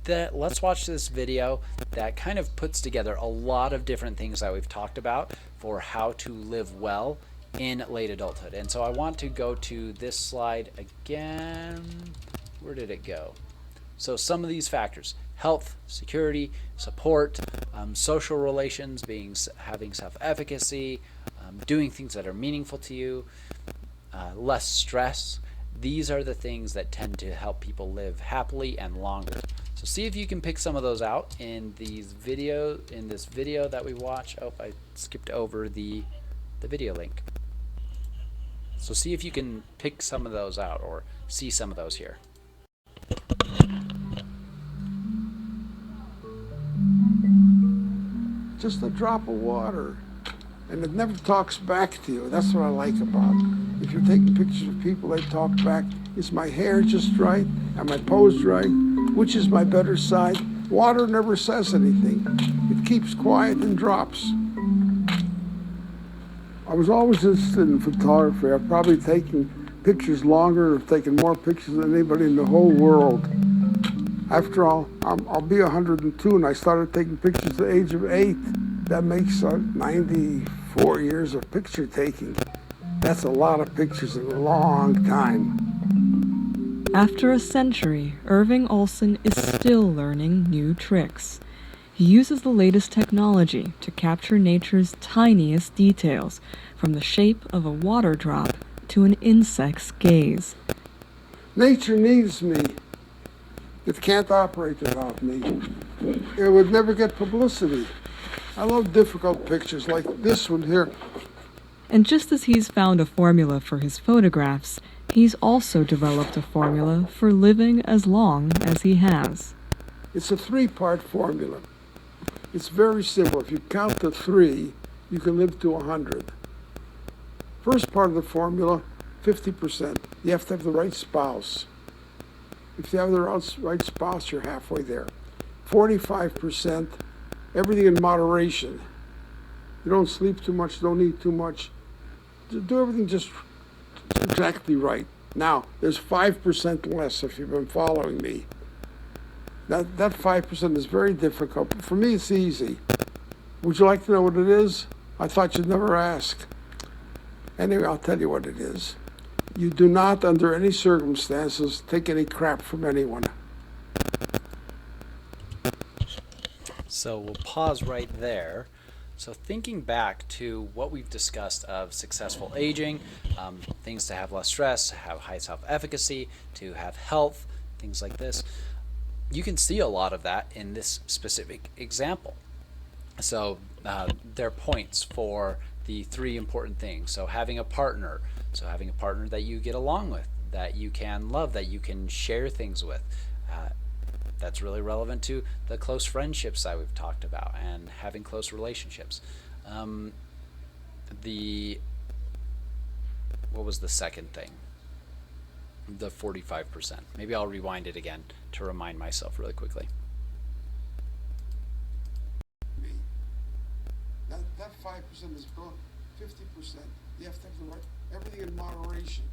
let's watch this video that kind of puts together a lot of different things that we've talked about for how to live well in late adulthood. And so I want to go to this slide again. Where did it go? So some of these factors: health, security, support, social relations, having self-efficacy, doing things that are meaningful to you, less stress. These are the things that tend to help people live happily and longer. So see if you can pick some of those out in this video that we watch. Oh, I skipped over the video link. So see if you can pick some of those out or see some of those here. Just a drop of water, and it never talks back to you. That's what I like about it. If you're taking pictures of people, they talk back. Is my hair just right? Am I posed right? Which is my better side? Water never says anything. It keeps quiet and drops. I was always interested in photography. I've probably taken pictures longer, I've taken more pictures than anybody in the whole world. After all, I'll be 102, and I started taking pictures at the age of 8. That makes 94 years of picture taking. That's a lot of pictures in a long time. After a century, Irving Olsen is still learning new tricks. He uses the latest technology to capture nature's tiniest details, from the shape of a water drop to an insect's gaze. Nature needs me. It can't operate without me. It would never get publicity. I love difficult pictures like this one here. And just as he's found a formula for his photographs, he's also developed a formula for living as long as he has. It's a 3-part formula. It's very simple. If you count to 3, you can live to 100. First part of the formula, 50%. You have to have the right spouse. If you have the right spouse, you're halfway there. 45%, everything in moderation. You don't sleep too much, don't eat too much. Do everything just exactly right. Now, there's 5% less if you've been following me. That 5% is very difficult, but for me it's easy. Would you like to know what it is? I thought you'd never ask. Anyway, I'll tell you what it is. You do not, under any circumstances, take any crap from anyone. So we'll pause right there. So thinking back to what we've discussed of successful aging, things to have less stress, to have high self-efficacy, to have health, things like this, you can see a lot of that in this specific example. So there are points for the three important things. So having a partner, that you get along with, that you can love, that you can share things with. That's really relevant to the close friendships that we've talked about and having close relationships. What was the second thing? The 45%. Maybe I'll rewind it again to remind myself really quickly. That 5% is gone. 50%. You have to have the right, everything in moderation.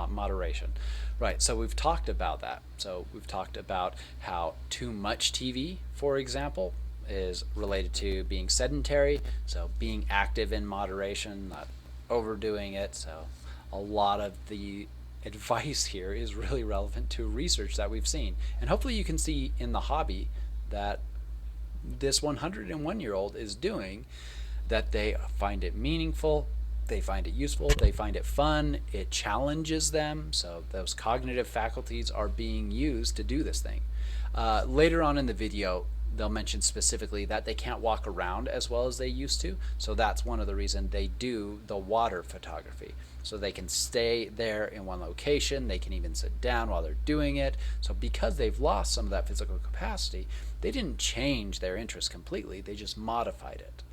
Moderation. Right, so we've talked about that. So we've talked about how too much TV, for example, is related to being sedentary, so being active in moderation, not overdoing it. So a lot of the advice here is really relevant to research that we've seen. And hopefully you can see in the hobby that this 101-year-old is doing, that they find it meaningful, they find it useful, they find it fun, it challenges them, so those cognitive faculties are being used to do this thing. Later on in the video, they'll mention specifically that they can't walk around as well as they used to, so that's one of the reasons they do the water photography. So they can stay there in one location, they can even sit down while they're doing it. So because they've lost some of that physical capacity, they didn't change their interest completely, they just modified it.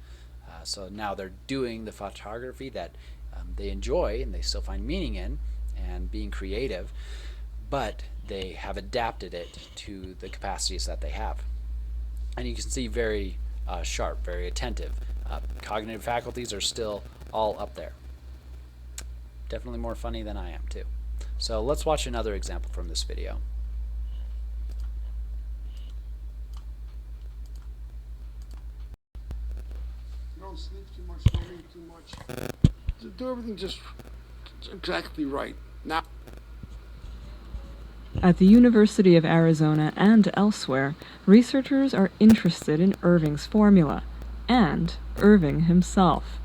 So now they're doing the photography that they enjoy and they still find meaning in and being creative, but they have adapted it to the capacities that they have. And you can see very sharp, very attentive. Cognitive faculties are still all up there. Definitely more funny than I am too. So let's watch another example from this video. Don't sleep too much, don't eat too much. Do everything just exactly right. Now, At the University of Arizona and elsewhere, researchers are interested in Irving's formula and Irving himself.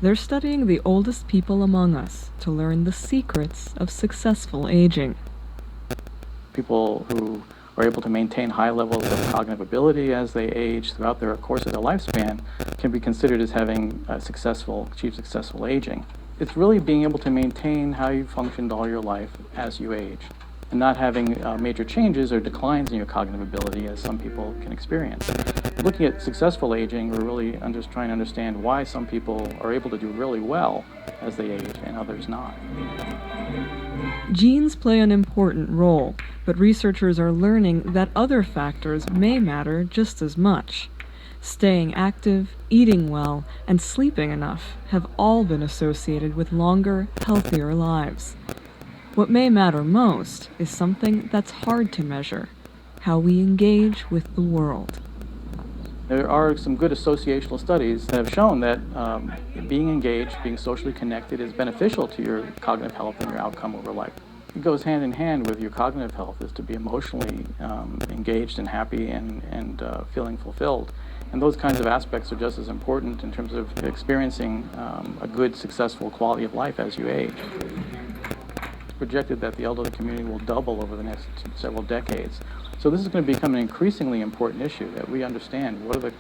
They're studying the oldest people among us to learn the secrets of successful aging. People who are able to maintain high levels of cognitive ability as they age throughout their course of their lifespan can be considered as having achieved successful aging. It's really being able to maintain how you functioned all your life as you age and not having major changes or declines in your cognitive ability as some people can experience. Looking at successful aging, we're really just trying to understand why some people are able to do really well as they age and others not. Genes play an important role, but researchers are learning that other factors may matter just as much. Staying active, eating well, and sleeping enough have all been associated with longer, healthier lives. What may matter most is something that's hard to measure: how we engage with the world. There are some good associational studies that have shown that being engaged, being socially connected is beneficial to your cognitive health and your outcome over life. It goes hand in hand with your cognitive health, is to be emotionally engaged and happy and feeling fulfilled. And those kinds of aspects are just as important in terms of experiencing a good, successful quality of life as you age. It's projected that the elderly community will double over the next several decades. So this is going to become an increasingly important issue, that we understand what are the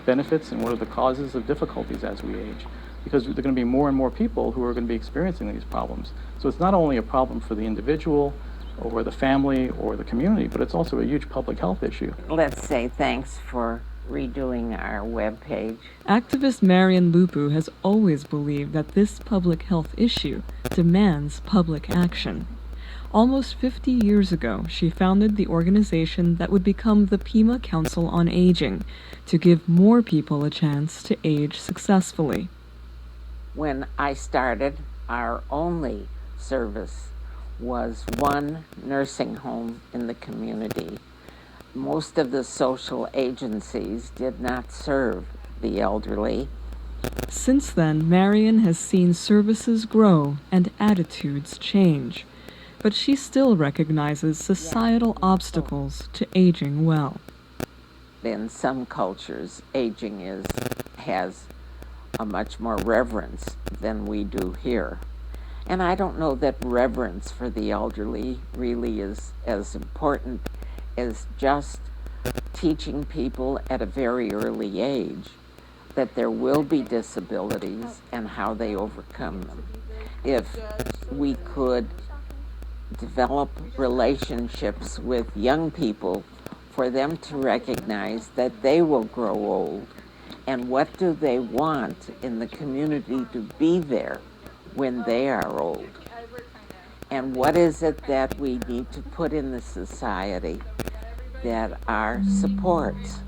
benefits and what are the causes of difficulties as we age. Because there are going to be more and more people who are going to be experiencing these problems. So it's not only a problem for the individual or the family or the community, but it's also a huge public health issue. Let's say thanks for redoing our webpage. Activist Marian Lupu has always believed that this public health issue demands public action. Almost 50 years ago, she founded the organization that would become the Pima Council on Aging, to give more people a chance to age successfully. When I started, our only service was one nursing home in the community. Most of the social agencies did not serve the elderly, Since then, Marion has seen services grow and attitudes change, but she still recognizes societal obstacles to aging well. In some cultures, aging has a much more reverence than we do here. And I don't know that reverence for the elderly really is as important as just teaching people at a very early age that there will be disabilities and how they overcome them. If we could develop relationships with young people for them to recognize that they will grow old, and what do they want in the community to be there when they are old, and what is it that we need to put in the society that are supports.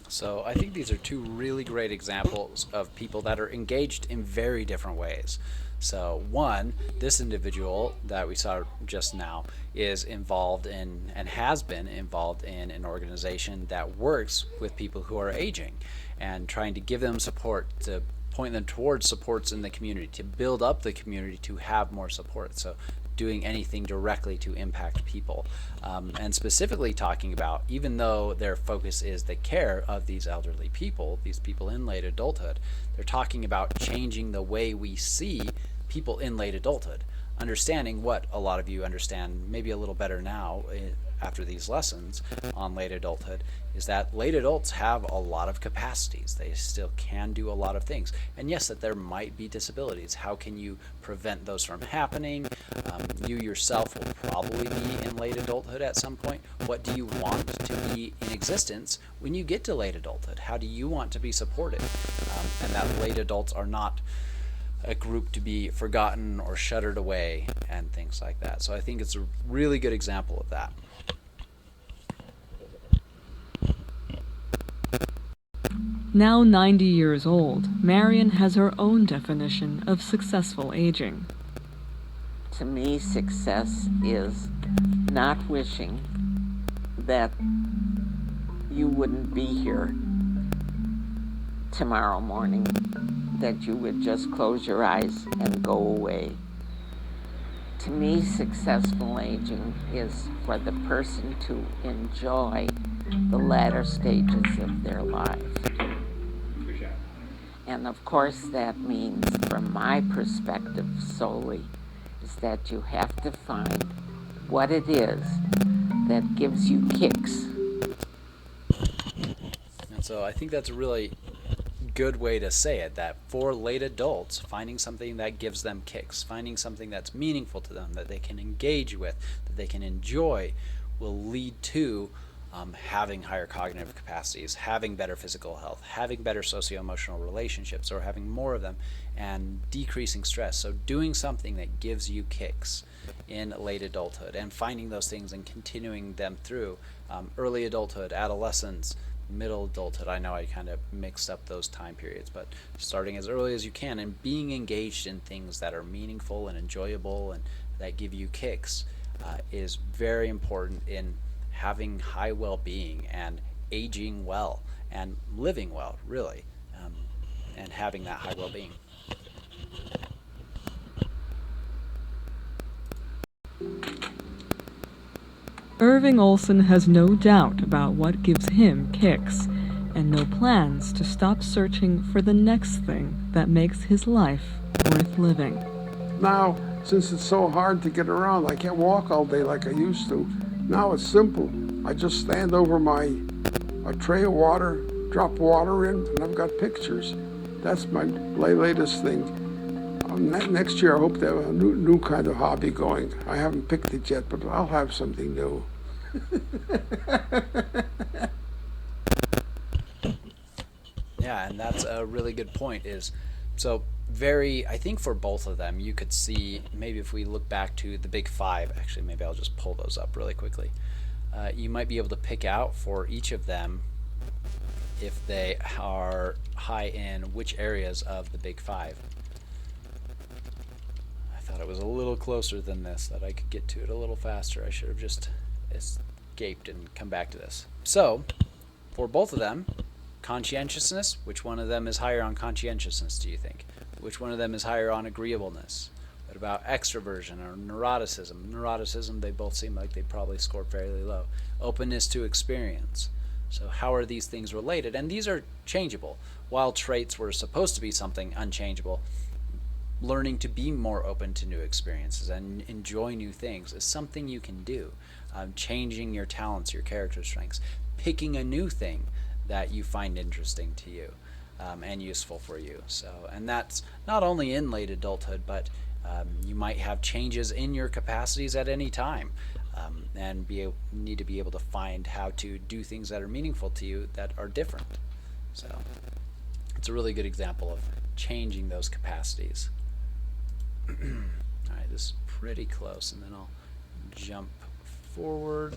So I think these are two really great examples of people that are engaged in very different ways. So one, this individual that we saw just now is involved in and has been involved in an organization that works with people who are aging and trying to give them support, to point them towards supports in the community, to build up the community to have more support. So doing anything directly to impact people, and specifically talking about, even though their focus is the care of these elderly people, these people in late adulthood, they're talking about changing the way we see people in late adulthood, understanding what a lot of you understand maybe a little better now after these lessons on late adulthood, is that late adults have a lot of capacities. They still can do a lot of things. And yes, that there might be disabilities. How can you prevent those from happening? You yourself will probably be in late adulthood at some point. What do you want to be in existence when you get to late adulthood? How do you want to be supported? And that late adults are not a group to be forgotten or shuttered away and things like that. So I think it's a really good example of that. Now 90 years old, Marion has her own definition of successful aging. To me, success is not wishing that you wouldn't be here tomorrow morning, that you would just close your eyes and go away. To me, successful aging is for the person to enjoy the latter stages of their lives. And of course, that means, from my perspective solely, is that you have to find what it is that gives you kicks. And so I think that's a really good way to say it, that for late adults, finding something that gives them kicks, finding something that's meaningful to them, that they can engage with, that they can enjoy, will lead to having higher cognitive capacities, having better physical health, having better socio-emotional relationships, or having more of them, and decreasing stress. So doing something that gives you kicks in late adulthood, and finding those things and continuing them through early adulthood, adolescence, middle adulthood. I know I kind of mixed up those time periods, but starting as early as you can and being engaged in things that are meaningful and enjoyable and that give you kicks is very important in having high well-being and aging well and living well, really, and having that high well-being. Irving Olson has no doubt about what gives him kicks, and no plans to stop searching for the next thing that makes his life worth living. Now, since it's so hard to get around, I can't walk all day like I used to. Now it's simple. I just stand over a tray of water, drop water in, and I've got pictures. That's my latest thing. Next year I hope to have a new kind of hobby going. I haven't picked it yet, but I'll have something new. Yeah, and that's a really good point. I think for both of them, you could see, maybe if we look back to the big five, actually maybe I'll just pull those up really quickly. You might be able to pick out for each of them if they are high in which areas of the big five. I thought it was a little closer than this, that I could get to it a little faster. I should have just escaped and come back to this. So, for both of them, Conscientiousness, which one of them is higher on conscientiousness, do you think? Which one of them is higher on agreeableness? What about extroversion or neuroticism? Neuroticism, they both seem like they probably score fairly low. Openness to experience. So how are these things related? And these are changeable. While traits were supposed to be something unchangeable, learning to be more open to new experiences and enjoy new things is something you can do. Changing your talents, your character strengths, picking a new thing that you find interesting to you and useful for you. So, and that's not only in late adulthood, but you might have changes in your capacities at any time, and need to be able to find how to do things that are meaningful to you that are different. So it's a really good example of changing those capacities. All right, this is pretty close, and then I'll jump forward.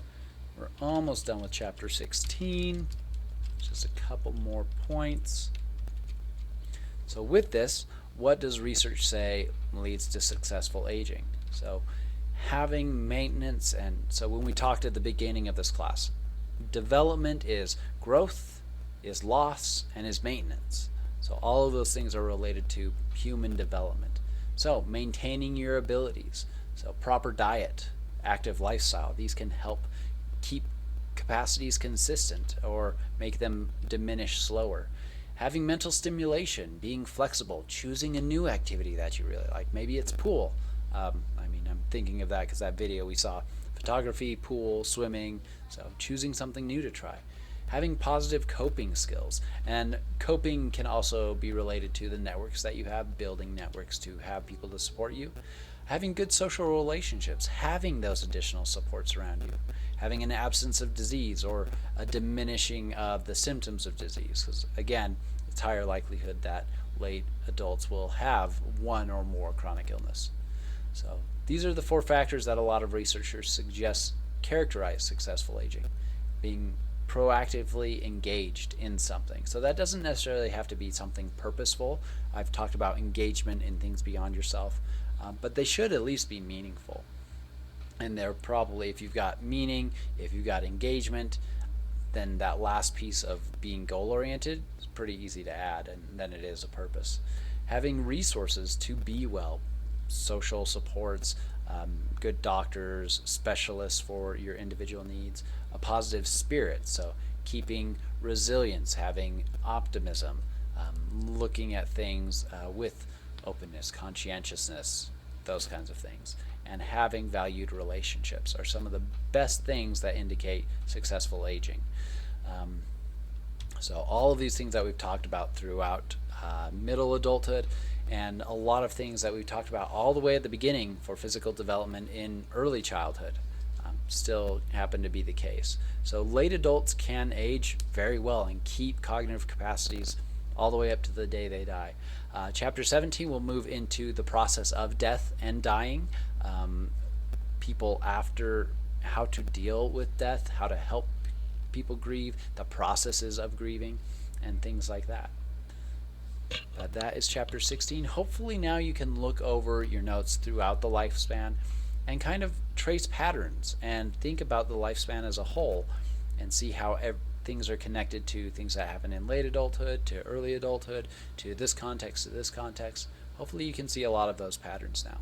We're almost done with chapter 16. Just a couple more points. So with this, what does research say leads to successful aging? So having maintenance, and so when we talked at the beginning of this class, development is growth, is loss, and is maintenance. So all of those things are related to human development. So maintaining your abilities, so proper diet, active lifestyle, these can help keep capacities consistent or make them diminish slower. Having mental stimulation, being flexible, choosing a new activity that you really like. Maybe it's pool. I'm thinking of that because that video we saw, photography, pool, swimming, so choosing something new to try. Having positive coping skills, and coping can also be related to the networks that you have, building networks to have people to support you. Having good social relationships, having those additional supports around you. Having an absence of disease or a diminishing of the symptoms of disease, because again, it's higher likelihood that late adults will have one or more chronic illness. So these are the 4 factors that a lot of researchers suggest characterize successful aging. Being proactively engaged in something. So that doesn't necessarily have to be something purposeful. I've talked about engagement in things beyond yourself, but they should at least be meaningful. And they're probably, if you've got meaning, if you've got engagement, then that last piece of being goal-oriented is pretty easy to add, and then it is a purpose. Having resources to be well, social supports, good doctors, specialists for your individual needs, a positive spirit, so keeping resilience, having optimism, looking at things with openness, conscientiousness, those kinds of things, and having valued relationships are some of the best things that indicate successful aging. So all of these things that we've talked about throughout middle adulthood, and a lot of things that we've talked about all the way at the beginning for physical development in early childhood still happen to be the case. So late adults can age very well and keep cognitive capacities all the way up to the day they die. Chapter 17 will move into the process of death and dying, people after, how to deal with death, how to help people grieve, the processes of grieving, and things like that. But that is chapter 16. Hopefully now you can look over your notes throughout the lifespan and kind of trace patterns and think about the lifespan as a whole and see how things are connected to things that happen in late adulthood, to early adulthood, to this context, to this context. Hopefully you can see a lot of those patterns now.